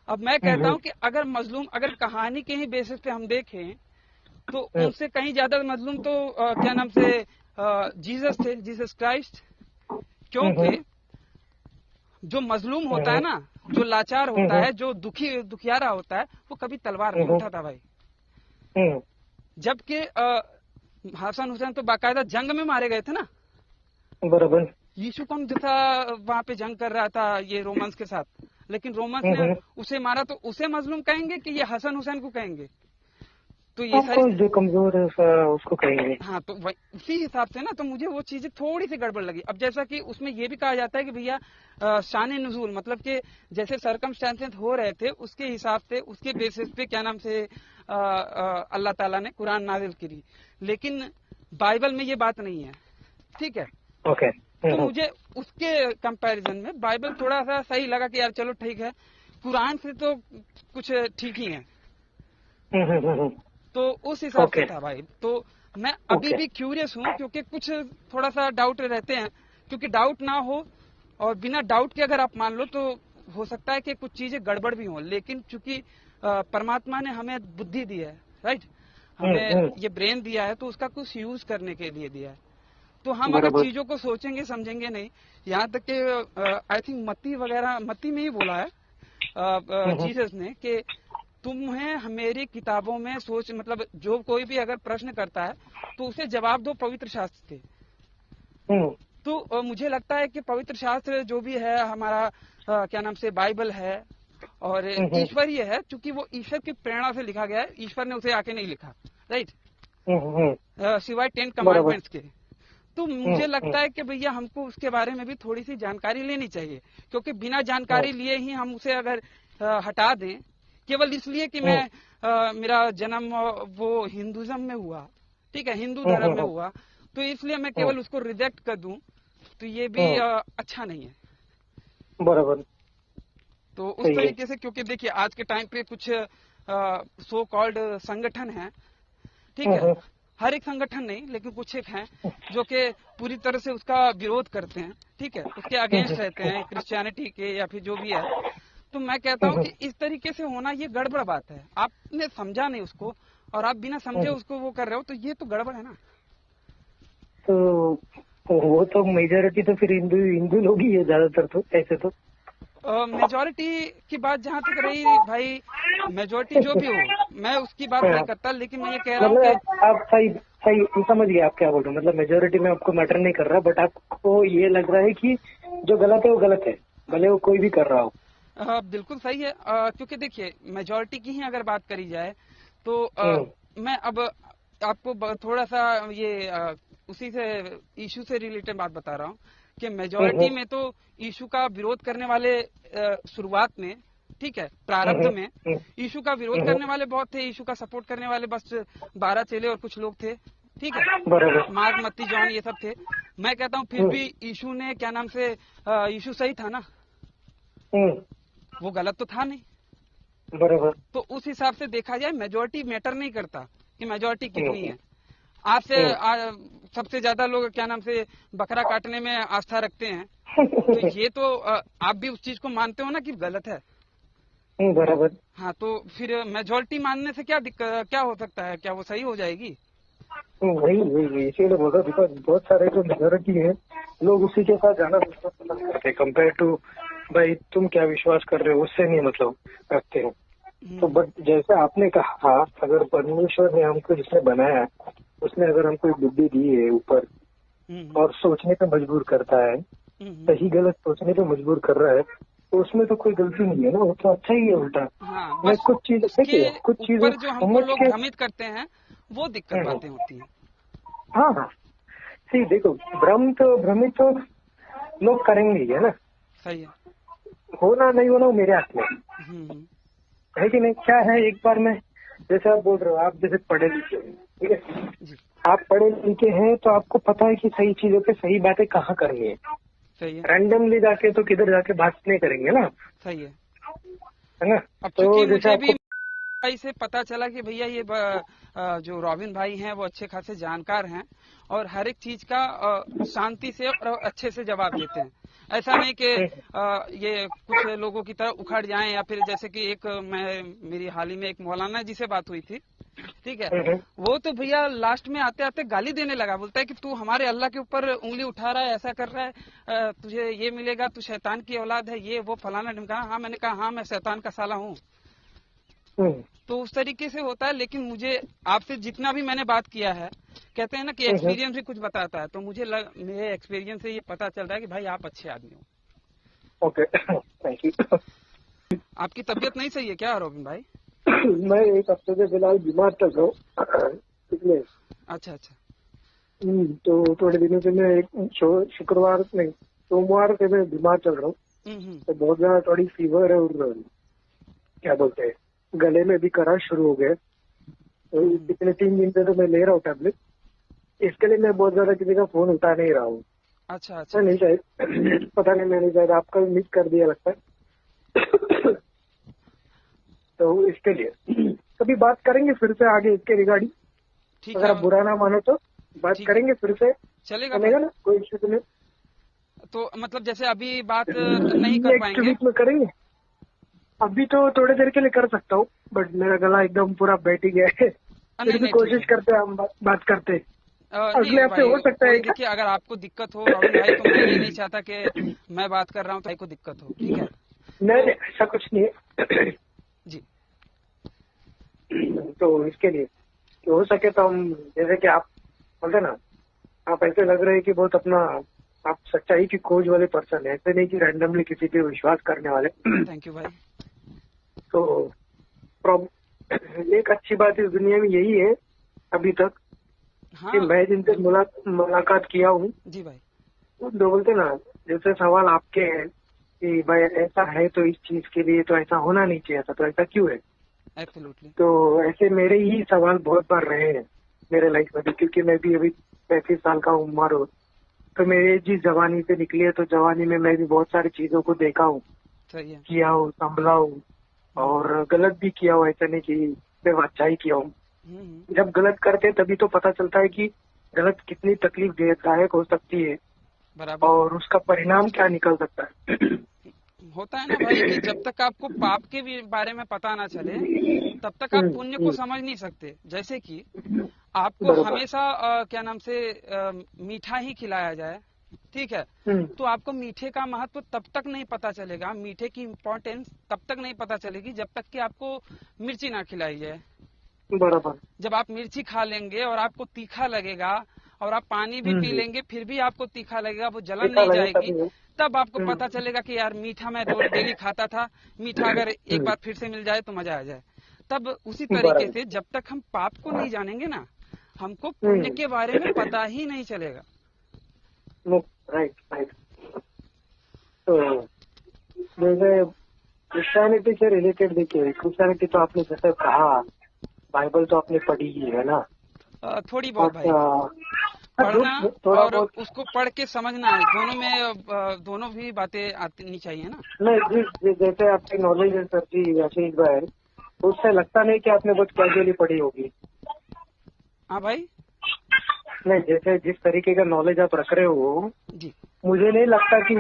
अब मैं कहता हूँ कि अगर मजलूम, अगर कहानी के ही बेसिस पे हम देखें तो उनसे कहीं ज्यादा मजलूम तो क्या नाम से जीसस थे, जीसस क्राइस्ट। क्योंकि जो मजलूम होता है ना, जो लाचार होता है, जो दुखियारा होता है, वो कभी तलवार नहीं उठाता भाई। जबकि हसन हुसैन तो बाकायदा जंग में मारे गए थे ना, बराबर। यीशु कौन था वहां पे जंग कर रहा था ये रोमन्स के साथ, लेकिन रोमन्स ने उसे मारा, तो उसे मजलूम कहेंगे कि ये हसन हुसैन को कहेंगे? तो ये सारी जो कमजोर है उसको कहेंगे। हाँ, तो उसी हिसाब से ना, तो मुझे वो चीजें थोड़ी सी गड़बड़ लगी। अब जैसा कि उसमें ये भी कहा जाता है कि भैया शान नुज़ूल, मतलब कि जैसे सरकमस्टेंसेस हो रहे थे उसके हिसाब से, उसके बेसिस पे क्या नाम से अल्लाह ताला ने कुरान नाजिल करी, लेकिन बाइबल में ये बात नहीं है, ठीक है। ओके। तो मुझे उसके कंपैरिजन में बाइबल थोड़ा सा सही लगा कि यार चलो ठीक है, कुरान से तो कुछ ठीक ही है। तो उस हिसाब से था भाई। तो मैं अभी भी क्यूरियस हूँ, क्योंकि कुछ थोड़ा सा डाउट रहते हैं, क्योंकि डाउट ना हो और बिना डाउट के अगर आप मान लो तो हो सकता है कि कुछ चीजें गड़बड़ भी हो, लेकिन चूंकि परमात्मा ने हमें बुद्धि दी है, राइट, हमें ये ब्रेन दिया है, तो उसका कुछ यूज करने के लिए दिया है। तो हम अगर चीजों को सोचेंगे समझेंगे नहीं, यहाँ तक कि आई थिंक मत्ती में ही बोला है जीसस ने कि तुम्हें मेरी किताबों में सोच, मतलब जो कोई भी अगर प्रश्न करता है तो उसे जवाब दो पवित्र शास्त्र से। तो मुझे लगता है कि पवित्र शास्त्र जो भी है हमारा क्या नाम से बाइबल है और ईश्वरीय है, क्योंकि वो ईश्वर की प्रेरणा से लिखा गया है, ईश्वर ने उसे आके नहीं लिखा, राइट, सिवाय 10 कमांडमेंट्स के। तो मुझे लगता है कि भैया हमको उसके बारे में भी थोड़ी सी जानकारी लेनी चाहिए, क्योंकि बिना जानकारी लिए ही हम उसे अगर हटा दें केवल इसलिए कि मैं मेरा जन्म वो हिंदुज्म में हुआ, ठीक है, हिंदू धर्म में हुआ, तो इसलिए मैं केवल उसको रिजेक्ट कर दूं, तो ये भी अच्छा नहीं है, बराबर। तो उस तरीके से, क्योंकि देखिए आज के टाइम पे कुछ सो कॉल्ड संगठन है, ठीक है, हर एक संगठन नहीं लेकिन कुछ एक हैं जो कि पूरी तरह से उसका विरोध करते हैं, ठीक है, उसके अगेंस्ट रहते हैं, क्रिश्चियनिटी के या फिर जो भी है। तो मैं कहता हूँ कि इस तरीके से होना ये गड़बड़ बात है, आपने समझा नहीं उसको और आप बिना समझे उसको वो कर रहे हो, तो ये तो गड़बड़ है ना। तो वो तो मेजॉरिटी तो फिर हिंदू लोग ही है ज्यादातर, तो ऐसे तो मेजोरिटी की बात जहाँ तक रही भाई, मेजोरिटी जो भी हो मैं उसकी बात नहीं करता, लेकिन मैं ये कह रहा हूँ कि आप सही समझ गए आप क्या बोल रहे हो, मतलब मेजोरिटी में आपको मैटर नहीं कर रहा, बट आपको ये लग रहा है कि जो गलत है वो गलत है, भले वो कोई भी कर रहा हो। बिल्कुल सही है, क्योंकि देखिए मेजोरिटी की ही अगर बात करी जाए तो मैं अब आपको थोड़ा सा ये उसी से इशू से रिलेटेड बात बता रहा हूँ कि मेजोरिटी में तो यीशु का विरोध करने वाले शुरुआत में, ठीक है, प्रारंभ में यीशु का विरोध करने वाले बहुत थे, यीशु का सपोर्ट करने वाले बस 12 चेले और कुछ लोग थे, ठीक है, मार्क, मत्ती, जॉन ये सब थे। मैं कहता हूँ फिर भी यीशु ने क्या नाम से यीशु सही था ना, वो गलत तो था नहीं, बराबर। तो उस हिसाब से देखा जाए मेजोरिटी मैटर नहीं करता कि मेजोरिटी कितनी है। आपसे सबसे ज्यादा लोग क्या नाम से बकरा काटने में आस्था रखते हैं, तो ये तो आप भी उस चीज को मानते हो ना कि गलत है, बराबर। हाँ, तो फिर मेजोरिटी मानने से क्या हो सकता है, क्या वो सही हो जाएगी? वही इसीलिए बोल रहा, बिकॉज बहुत सारे जो मेजोरिटी है लोग उसी के साथ जाना पसंद करते हैं, कंपेयर टू भाई तुम क्या विश्वास कर रहे हो उससे नहीं मतलब रखते हो। तो बट जैसे आपने कहा, अगर परमेश्वर ने हमको जिसने बनाया, उसने अगर हमको एक बुद्धि दी है ऊपर और सोचने पे मजबूर करता है, सही गलत सोचने पे मजबूर कर रहा है, तो उसमें तो कोई गलती नहीं है ना, वो तो अच्छा ही है उल्टा। हाँ, मैं बस कुछ चीज देखिए, कुछ चीजों ऊपर जो हमको समझ लोग के। भ्रमित करते हैं वो दिक्कत बातें होती हैं। हाँ हाँ, सही देखो, भ्रमित तो लोग करेंगे ही, है ना। सही है। होना नहीं होना वो मेरे हाथ में है कि नहीं। क्या है, एक बार मैं, जैसे आप बोल रहे हो, आप जैसे पढ़े लिखे हैं, ठीक है, जी, आप पढ़े लिखे हैं तो आपको पता है कि सही चीजों पे सही बातें कहाँ करनी है। सही है। रैंडमली जाके तो किधर जाके बात नहीं करेंगे ना, सही है। है ना। अब तो चूंकि जैसे मुझे आपको भी भाई से पता चला कि भैया ये जो रॉबिन भाई हैं वो अच्छे खासे जानकार हैं और हर एक चीज का शांति से और अच्छे से जवाब देते हैं। ऐसा नहीं कि ये कुछ लोगों की तरह उखड़ जाएं, या फिर जैसे कि मेरी हाल ही में एक मौलाना जी से बात हुई थी, ठीक है, वो तो भैया लास्ट में आते आते गाली देने लगा, बोलता है कि तू हमारे अल्लाह के ऊपर उंगली उठा रहा है, ऐसा कर रहा है, तुझे ये मिलेगा, तू शैतान की औलाद है, ये वो फलाना ढिमकाना। हाँ, मैंने कहा हाँ, मैं शैतान का साला हूँ। तो उस तरीके से होता है। लेकिन मुझे आपसे जितना भी मैंने बात किया है, कहते हैं ना कि एक्सपीरियंस भी कुछ बताता है, तो मेरे एक्सपीरियंस से ये पता चल रहा है कि भाई आप अच्छे आदमी हो। Okay, thank you. आपकी तबीयत नहीं सही है क्या रॉबिन भाई? मैं एक हफ्ते से फिलहाल बीमार चल रहा हूँ, इसलिए। अच्छा अच्छा। तो थोड़े दिनों से मैं शुक्रवार नहीं, सोमवार से मैं बीमार चल रहा हूँ। तो बहुत ज्यादा थोड़ी फीवर है और क्या बोलते हैं, गले में भी करार शुरू हो गया। तो पिछले 3 दिन से तो मैं ले रहा हूँ टैबलेट। इसके लिए मैं बहुत ज्यादा किसी का फोन उठा नहीं रहा हूँ। अच्छा अच्छा। नहीं, शायद पता नहीं, मैंने शायद आपका मिस कर दिया लगता है। तो इसके लिए कभी बात करेंगे फिर से आगे इसके रिगार्डिंग। अगर आप बुरा ना मानो तो बात करेंगे फिर से, चलेगा ना, कोई इश्यू तो नहीं। तो मतलब जैसे अभी बात नहीं कर पाएंगे, नेक्स्ट वीक में करेंगे। अभी तो थोड़ी देर के लिए कर सकता हूँ, बट मेरा गला एकदम पूरा बैठ ही गया है। फिर भी कोशिश करते हैं, हम बात करते हैं। अगले हफ्ते हो सकता है। देखिए, अगर आपको दिक्कत हो रॉबिन भाई, तो मैं ये नहीं चाहता कि मैं बात कर रहा हूँ तो आपको दिक्कत हो, ठीक है? नहीं, ऐसा कुछ नहीं है जी। तो इसके लिए तो हो सके तो हम, जैसे कि आप बोलते ना, आप ऐसे लग रहे हैं कि बहुत अपना, आप सच्चाई की खोज वाले पर्सन है, ऐसे नहीं कि रैंडमली किसी पे विश्वास करने वाले। थैंक यू भाई। तो एक अच्छी बात इस दुनिया में यही है अभी तक, हाँ, कि मैं जिनसे मुलाकात किया हूँ, जी भाई, जो बोलते ना, जैसे सवाल आपके हैं कि भाई ऐसा है तो इस चीज के लिए तो ऐसा होना नहीं चाहिए था, तो ऐसा क्यों है। एब्सोल्युटली। तो ऐसे मेरे ही सवाल बहुत बार रहे हैं मेरे लाइफ में भी, क्योंकि मैं भी अभी 35 साल का उम्र हूँ। तो मेरे जिस जवानी से निकली है, तो जवानी में मैं भी बहुत सारी चीजों को देखा हूँ, सही है, किया हूँ, संभला हूँ, और गलत भी किया हूँ, ऐसा नहीं कि सिर्फ अच्छा ही किया हूँ। जब गलत करते तभी तो पता चलता है कि गलत कितनी तकलीफ दायक हो सकती है, बराबर। और उसका परिणाम क्या निकल सकता है। होता है ना भाई कि जब तक आपको पाप के भी बारे में पता ना चले, तब तक आप पुण्य को समझ नहीं सकते। जैसे कि आपको हमेशा क्या नाम से मीठा ही खिलाया जाए, ठीक है, तो आपको मीठे का महत्व तब तक नहीं पता चलेगा, मीठे की इम्पोर्टेंस तब तक नहीं पता चलेगी जब तक कि आपको मिर्ची ना खिलाई जाए। बराबर। जब आप मिर्ची खा लेंगे और आपको तीखा लगेगा, और आप पानी भी पी लेंगे फिर भी आपको तीखा लगेगा, वो जलन नहीं जाएगी, तब आपको पता चलेगा कि यार मीठा मैं डेली खाता था, मीठा अगर एक बार फिर से मिल जाए तो मजा आ जाए। तब उसी तरीके से जब तक हम पाप को नहीं जानेंगे ना, हमको पुण्य के बारे में पता ही नहीं चलेगा। राइट। तो जैसे क्रिश्चियनिटी से रिलेटेड देखिए, क्रिश्चियनिटी तो आपने जैसे कहा, बाइबल तो आपने पढ़ी ही है ना, थोड़ी बहुत भाई, पढ़ना और उसको पढ़ के समझना, दोनों में दोनों भी बातें आनी चाहिए ना। नहीं, जैसे आपकी नॉलेज है सर जी आशीष भाई, उससे लगता नहीं कि आपने बहुत कैजुअली पढ़ी होगी। हाँ भाई, नहीं, जैसे जिस तरीके का नॉलेज आप रख रहे हो जी, मुझे नहीं लगता कि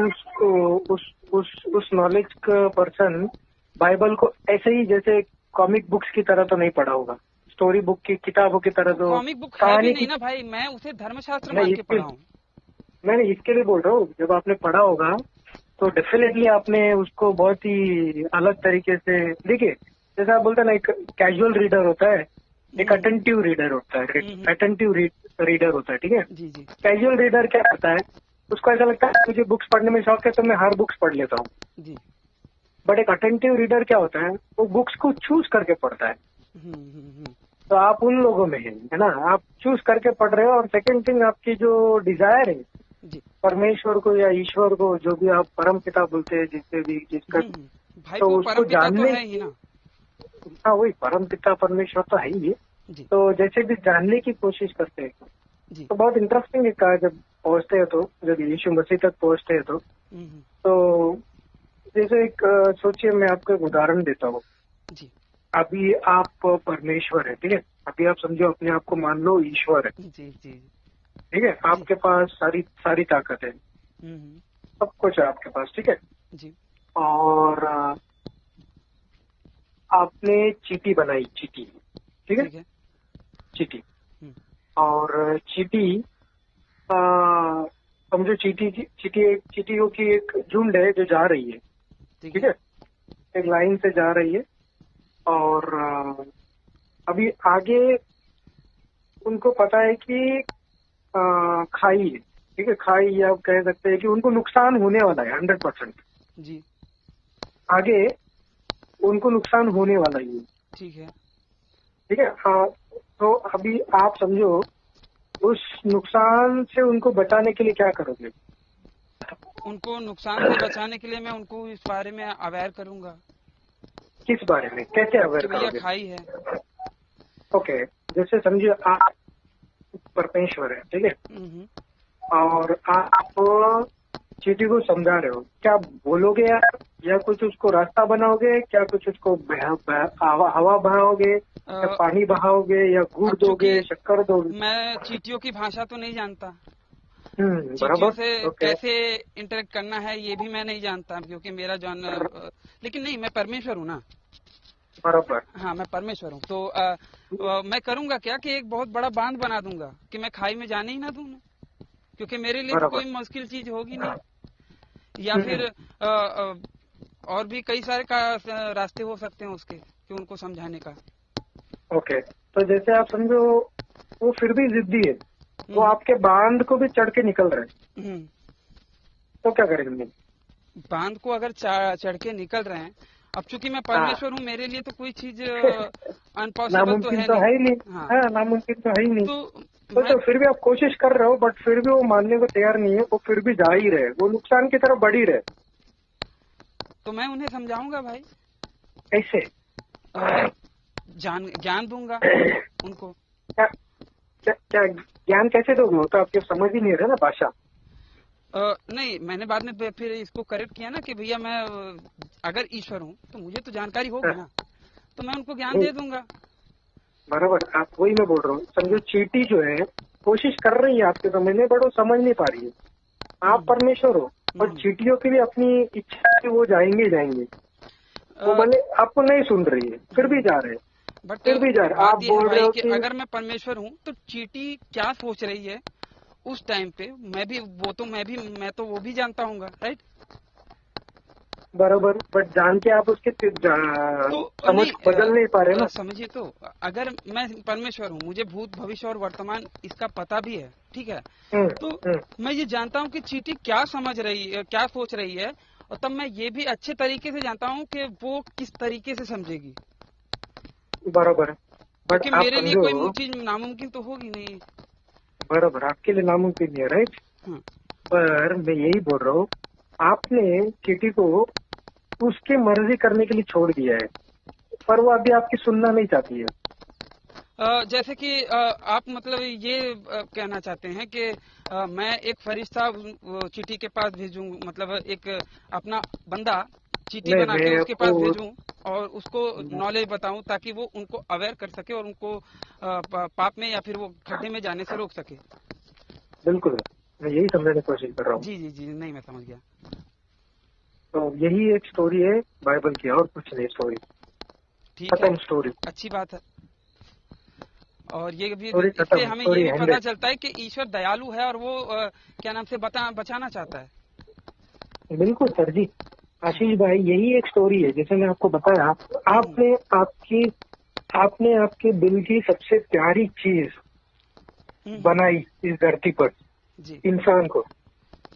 उस नॉलेज का पर्सन बाइबल को ऐसे ही जैसे कॉमिक बुक्स की तरह तो नहीं पढ़ा होगा, स्टोरी बुक की किताबों की तरह। तो कॉमिक बुक है भी नहीं ना भाई, मैं उसे धर्मशास्त्र मान के पढ़ा हूँ। मैंने इसके लिए बोल रहा हूँ, जब आपने पढ़ा होगा तो डेफिनेटली आपने उसको बहुत ही अलग तरीके से, देखिए जैसे आप बोलते हैं ना, एक कैजुअल रीडर होता है, एक अटेंटिव रीडर होता है, अटेंटिव रीडर होता है, ठीक है। जी जी कैजुअल रीडर क्या करता है, उसको ऐसा लगता है मुझे बुक्स पढ़ने में शौक है तो मैं हर बुक्स पढ़ लेता हूँ। जी। बट एक अटेंटिव रीडर क्या होता है, वो बुक्स को चूज करके पढ़ता है। हम्म। तो आप उन लोगों में हैं, है ना, आप चूज करके पढ़ रहे हो। और सेकंड थिंग, आपकी जो डिजायर है जी। परमेश्वर को या ईश्वर को, जो भी आप परम पिता बोलते हैं, जिससे भी जिसका, भाई तो वो उसको परमपिता तो जानने, है ही ना। हाँ वही परम पिता परमेश्वर तो है ही है। जी तो जैसे भी जानने की कोशिश करते हैं, जी। तो बहुत इंटरेस्टिंग है कहा, जब पहुंचते हैं तो, जब यीशु मसीह तक पहुंचते हैं तो जैसे एक सोचिए, मैं आपको एक उदाहरण देता हूँ। जी अभी आप परमेश्वर है, ठीक है। अभी आप समझो, अपने आप को मान लो ईश्वर है, जी जी। ठीक है। जी। आपके पास सारी सारी ताकत है, सब कुछ है आपके पास, ठीक है। जी। और आपने चीटी बनाई, चीटी, ठीक है, ठीक है। चीटी। हम्म। और चीटी, समझो चीटी चीटियों की एक झुंड है जो जा रही है, ठीक ठीक है। है, एक लाइन से जा रही है। और अभी आगे उनको पता है कि खाई है, ठीक है, खाई, या आप कह सकते हैं कि उनको नुकसान होने वाला है 100%। जी। आगे उनको नुकसान होने वाला ही है, ठीक है। ठीक है। हाँ, तो अभी आप समझो, उस नुकसान से उनको बचाने के लिए क्या करोगे? उनको नुकसान से बचाने के लिए मैं उनको इस बारे में अवेयर करूंगा किस बारे में, कैसे अवेयर कि भैया करोगे? खाई है। ओके, जैसे समझिए आप परमेश्वर है, ठीक है, और आप चीटी को समझा रहे हो, क्या बोलोगे या कुछ उसको रास्ता बनाओगे, क्या कुछ उसको हवा बहाओगे, या पानी बहाओगे, या गुड़ दोगे, शक्कर दोगे? मैं चींटियों की भाषा तो नहीं जानता, चींटियों बराबर, से ओके। कैसे इंटरेक्ट करना है ये भी मैं नहीं जानता, क्योंकि मेरा जान लेकिन नहीं, मैं परमेश्वर हूँ ना। बराबर। हाँ, मैं परमेश्वर हूँ। तो मैं करूँगा क्या कि एक बहुत बड़ा बांध बना दूंगा कि मैं खाई में जाने ही ना दूँ, क्योंकि मेरे लिए तो कोई मुश्किल चीज होगी नहीं। या फिर और भी कई सारे रास्ते हो सकते हैं उसके, कि उनको समझाने का। ओके, तो जैसे आप समझो, वो फिर भी जिद्दी है, वो आपके बांध को भी चढ़ के निकल रहे हैं, तो क्या करेंगे? बांध को अगर चढ़ के निकल रहे हैं, अब चूंकि मैं परमेश्वर हूँ, मेरे लिए तो कोई चीज अनपॉसिबल तो नामुमकिन है तो है ही नहीं। नहीं। हाँ, हाँ, नामुमकिन तो है ही नहीं। तो मैं तो फिर भी आप कोशिश कर रहे हो, बट फिर भी वो मानने को तैयार नहीं है, वो फिर भी जा ही रहे, वो नुकसान की तरफ बढ़ ही रहे। तो मैं उन्हें समझाऊंगा भाई, कैसे? ज्ञान दूंगा उनको। क्या ज्ञान कैसे दोगे? वो तो आपके समझ ही नहीं रहे ना भाषा। नहीं, मैंने बाद में फिर इसको करेक्ट किया ना कि भैया मैं अगर ईश्वर हूँ तो मुझे तो जानकारी होगी ना, तो मैं उनको ज्ञान दे दूंगा। बराबर, आप वही मैं बोल रहा हूँ। समझो चींटी जो है कोशिश कर रही है आपके समझने, बट वो समझ नहीं पा रही है। आप परमेश्वर हो, और चींटियों के लिए अपनी इच्छा से वो जाएंगे। वो भले आपको नहीं सुन रही है, फिर भी जा रहे हैं, बट फिर भी जा रहे। आप बोल रहे हो कि अगर मैं परमेश्वर हूँ तो चींटी क्या सोच रही है उस टाइम पे, मैं तो वो भी जानता हूँ, राइट? बराबर, बट जान के आप उसके समझ बदल नहीं पा रहे ना। समझिए, तो अगर मैं परमेश्वर हूँ, मुझे भूत भविष्य और वर्तमान इसका पता भी है, ठीक है, तो मैं ये जानता हूँ कि चींटी क्या समझ रही है, क्या सोच रही है, और तब मैं ये भी अच्छे तरीके से जानता हूँ कि वो किस तरीके से समझेगी। बराबर, बट क्योंकि आप मेरे लिए समझो, कोई चीज नामुमकिन तो होगी नहीं। बराबर, आपके लिए नामुमकिन है, राइट। पर मैं यही बोल रहा हूँ, आपने चींटी को उसकी मर्जी करने के लिए छोड़ दिया है, पर वो अभी आपकी सुनना नहीं चाहती है। जैसे कि आप मतलब ये कहना चाहते हैं कि मैं एक फरिश्ता चींटी के पास भेजूं, मतलब एक अपना बंदा चींटी बना के उसके पास भेजूं और उसको नॉलेज बताऊं, ताकि वो उनको अवेयर कर सके और उनको पाप में या फिर वो खड्डे में जाने से रोक सके। बिल्कुल, मैं यही समझने की कोशिश कर रहा हूँ। जी जी जी, नहीं, मैं समझ गया। तो यही एक स्टोरी है बाइबल की, और कुछ नहीं स्टोरी। ठीक है, खत्म स्टोरी, अच्छी बात है। और ये भी खत्म, इससे हमें ये भी पता चलता है कि ईश्वर दयालु है और वो क्या नाम से बचाना चाहता है। बिल्कुल सर जी, आशीष भाई यही एक स्टोरी है, जैसे मैं आपको बताया, आपने आपके दिल की सबसे प्यारी चीज बनाई इस धरती पर, जी इंसान को,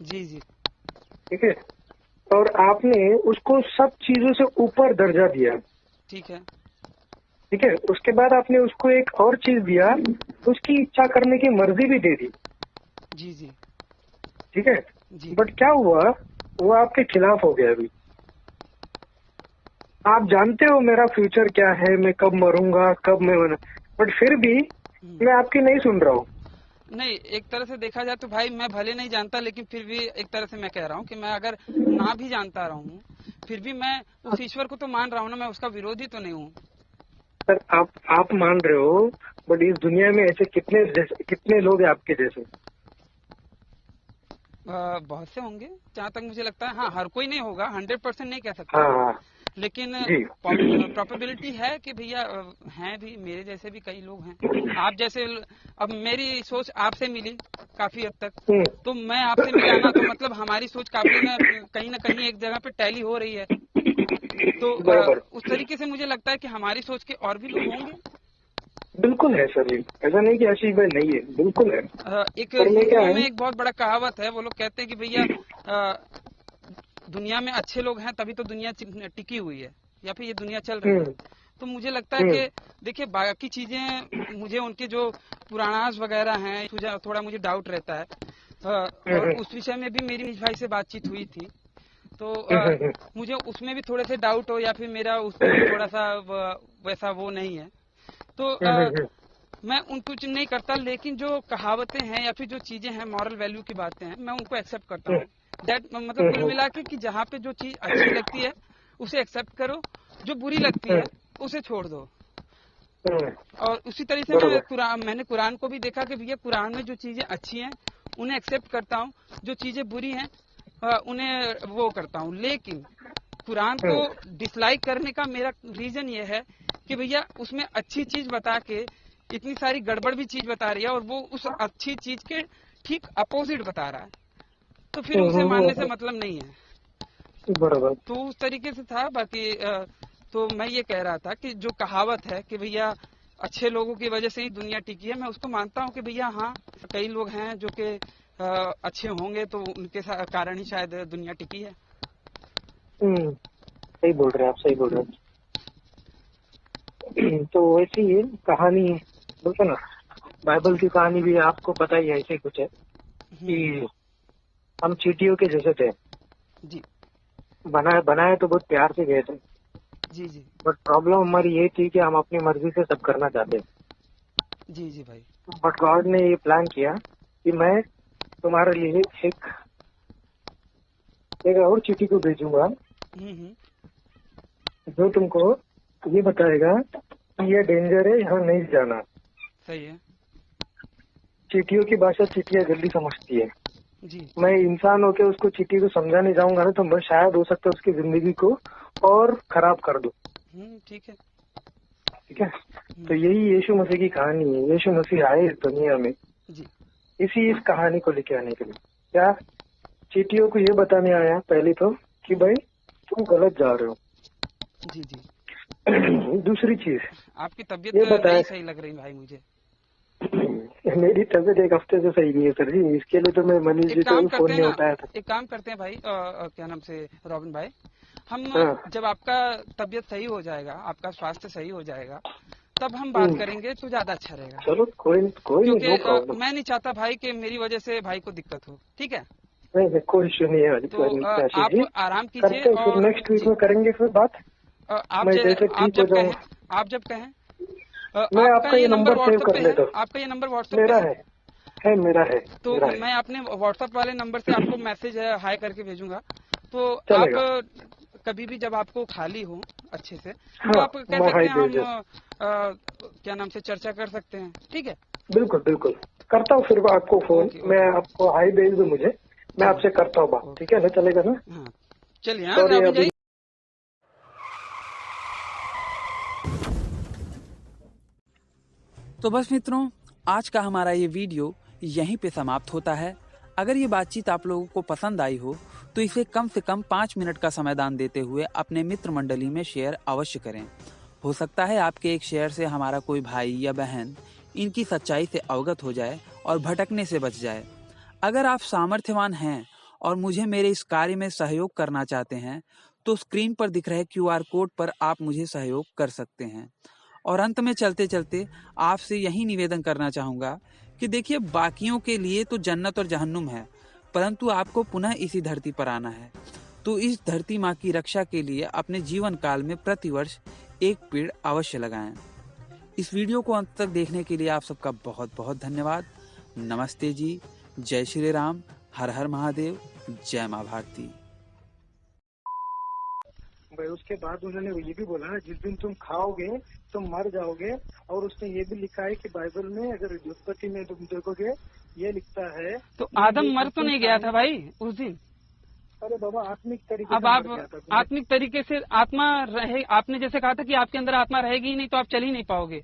जी जी ठीक है, और आपने उसको सब चीजों से ऊपर दर्जा दिया, ठीक है ठीक है। उसके बाद आपने उसको एक और चीज दिया, उसकी इच्छा करने की मर्जी भी दे दी, जी जी ठीक है। जी बट क्या हुआ, वो आपके खिलाफ हो गया। अभी आप जानते हो मेरा फ्यूचर क्या है, मैं कब मरूंगा, कब मैं बट फिर भी मैं आपकी नहीं सुन रहा हूँ। नहीं, एक तरह से देखा जाए तो भाई मैं भले नहीं जानता, लेकिन फिर भी एक तरह से मैं कह रहा हूँ कि मैं अगर ना भी जानता रहा हूँ, फिर भी मैं उस ईश्वर को तो मान रहा हूँ ना, मैं उसका विरोधी तो नहीं हूँ। सर आप मान रहे हो, बट इस दुनिया में ऐसे कितने लोग हैं आपके जैसे? बहुत से होंगे जहाँ तक मुझे लगता है। हाँ, हर कोई नहीं होगा, 100% नहीं कह सकता, हाँ हाँ लेकिन जी। प्रोबेबिलिटी है कि भैया हैं भी, मेरे जैसे भी कई लोग हैं, आप जैसे। अब मेरी सोच आपसे मिली काफी हद तक, तो मैं आपसे मिला ना, तो मतलब हमारी सोच काफी ना कहीं एक जगह पे टैली हो रही है। तो बराबर, उस तरीके से मुझे लगता है कि हमारी सोच के और भी लोग होंगे। बिल्कुल है सर जी, ऐसा नहीं कि आशीष भाई नहीं है, बिल्कुल है। एक पर मैं क्या हिंदुओं है, में एक बहुत बड़ा कहावत है, वो लोग कहते हैं कि भैया दुनिया में अच्छे लोग हैं तभी तो दुनिया टिकी हुई है, या फिर ये दुनिया चल रही है। तो मुझे लगता है कि देखिए, बाकी चीजें मुझे उनके जो पुराणास वगैरह हैं, थोड़ा मुझे डाउट रहता है। और उस विषय में भी मेरी भाई से बातचीत हुई थी, तो मुझे उसमें भी थोड़े से डाउट हो, या फिर मेरा उसमें भी थोड़ा सा वैसा वो नहीं है, तो मैं उनको नहीं करता। लेकिन जो कहावतें हैं या फिर जो चीजें हैं, मॉरल वैल्यू की बातें हैं, मैं उनको एक्सेप्ट करता हूँ। दैट मतलब कुल मिला के कि जहाँ पे जो चीज अच्छी लगती है उसे एक्सेप्ट करो, जो बुरी लगती है उसे छोड़ दो। और उसी तरह से मैंने कुरान को भी देखा कि भैया कुरान में जो चीजें अच्छी हैं उन्हें एक्सेप्ट करता हूँ, जो चीजें बुरी हैं उन्हें वो करता हूँ। लेकिन कुरान को डिसलाइक करने का मेरा रीजन ये है कि भैया उसमें अच्छी चीज बता के इतनी सारी गड़बड़ भी चीज बता रही है, और वो उस अच्छी चीज के ठीक अपोजिट बता रहा है, तो फिर उसे मानने से मतलब नहीं है। बराबर। तो उस तरीके से था। बाकी तो मैं ये कह रहा था कि जो कहावत है कि भैया अच्छे लोगों की वजह से ही दुनिया टिकी है, मैं उसको मानता हूँ कि भैया हाँ, कई लोग हैं जो कि अच्छे होंगे तो उनके कारण ही शायद दुनिया टिकी है। सही बोल रहे हैं आप, सही बोल रहे हैं। तो वैसी ही कहानी बोलते ना, बाइबल की कहानी भी आपको पता ही है, ऐसे कुछ है कि हम चींटियों के जैसे थे जी, बनाए तो बहुत प्यार से गए थे, जी जी बट प्रॉब्लम हमारी ये थी कि हम अपनी मर्जी से सब करना चाहते। जी जी भाई। बट गॉड ने ये प्लान किया कि मैं तुम्हारे लिए एक और चींटी को भेजूंगा, जो तुमको ये बताएगा कि ये डेंजर है, यहाँ नहीं जाना। सही है। चींटियों की भाषा चींटियां जल्दी समझती है। जी मैं इंसान होकर उसको चींटी को समझाने जाऊंगा ना, तो मैं शायद हो सकता है उसकी जिंदगी को और खराब कर दूं। ठीक है, ठीक है। तो यही यीशु मसीह की कहानी है। यीशु मसीह आए इस दुनिया में जी इस कहानी को लेके आने के लिए। क्या चींटियों को ये बताने आया पहले तो कि भाई तुम गलत जा रहे हो। जी जी। दूसरी चीज, आपकी तबीयत ये बताया, नहीं सही लग रही भाई मुझे। मेरी तबीयत एक हफ्ते से सही नहीं है सर जी, इसके लिए तो मैं मनीष जी को भी फोन नहीं उठाया था। एक काम करते हैं भाई, क्या नाम से, रॉबिन भाई, हम जब आपका तबीयत सही हो जाएगा, आपका स्वास्थ्य सही हो जाएगा, तब हम बात करेंगे तो ज्यादा अच्छा रहेगा। चलो कोई नहीं, नो प्रॉब्लम। मैं नहीं चाहता भाई कि मेरी वजह से भाई को दिक्कत हो, ठीक है? नहीं, कोई इश्यू नहीं है। तो आप आराम कीजिए, करते फिर और नेक्स्ट वीक में करेंगे फिर बात। आप मैं जैसे ठीक हो जाऊँ, आप जब कहें। मैं आपका ये नंबर सेव कर लेता हूँ। आपका ये नंबर व्हाट्सएप मेरा पे है, मेरा है। तो मेरा है। मैं अपने व्हाट्सएप वाले नंबर से आपको मैसेज हाई करके भेजूंगा, तो चलेगा। आप कभी भी जब आपको खाली हो अच्छे से, तो हाँ, आप कह सकते हैं, हम क्या नाम से चर्चा कर सकते हैं, ठीक है? बिल्कुल बिल्कुल, करता हूँ फिर आपको फोन। मैं आपको हाई भेज दूँ मुझे, मैं आपसे करता हूँ बात, ठीक है ना? चलेगा ना? हाँ, चलिए। हाँ, सॉरी रॉबिन अभी। जी। तो बस मित्रों, आज का हमारा ये वीडियो यहीं पे समाप्त होता है। अगर ये बातचीत आप लोगों को पसंद आई हो तो इसे कम से कम 5 मिनट का समाधान देते हुए अपने मित्र मंडली में शेयर अवश्य करें। हो सकता है आपके एक शेयर से हमारा कोई भाई या बहन इनकी सच्चाई से अवगत हो जाए और भटकने से बच जाए। अगर आप सामर्थ्यवान हैं और मुझे मेरे इस कार्य में सहयोग करना चाहते हैं तो स्क्रीन पर दिख रहे QR कोड पर आप मुझे सहयोग कर सकते हैं। और अंत में चलते चलते आपसे यही निवेदन करना चाहूँगा कि देखिए, बाकियों के लिए तो जन्नत और जहन्नुम है, परंतु आपको पुनः इसी धरती पर आना है। तो इस धरती माँ की रक्षा के लिए अपने जीवन काल में प्रतिवर्ष एक पेड़ अवश्य लगाएं। इस वीडियो को अंत तक देखने के लिए आप सबका बहुत बहुत धन्यवाद। नमस्ते जी, जय श्री राम, हर हर महादेव, जय माँ भारती। भाई उसके बाद उन्होंने ये भी बोला ना, जिस दिन तुम खाओगे तुम मर जाओगे। और उसने ये भी लिखा है कि बाइबल में अगर उत्पत्ति में तुम देखोगे ये लिखता है तो आदम मर तो नहीं गया था भाई उस दिन। अरे बाबा आत्मिक तरीके अब से आप मर गया था। आत्मिक तरीके से आत्मा रहे, आपने जैसे कहा था कि आपके अंदर आत्मा रहेगी ही नहीं तो आप चल ही नहीं पाओगे।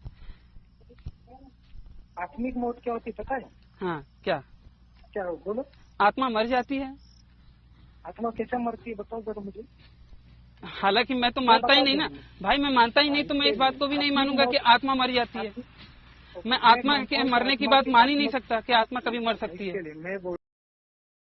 आत्मिक मौत क्या होती पता है? हाँ, क्या क्या बोलो? आत्मा मर जाती है। आत्मा कैसे मरती है बताओ जरा मुझे। हालांकि मैं तो मानता ही नहीं ना भाई, मैं मानता ही नहीं तो मैं इस बात को भी नहीं मानूंगा कि आत्मा मर जाती है। मैं आत्मा के मरने की बात मान ही नहीं सकता कि आत्मा कभी मर सकती है। मैं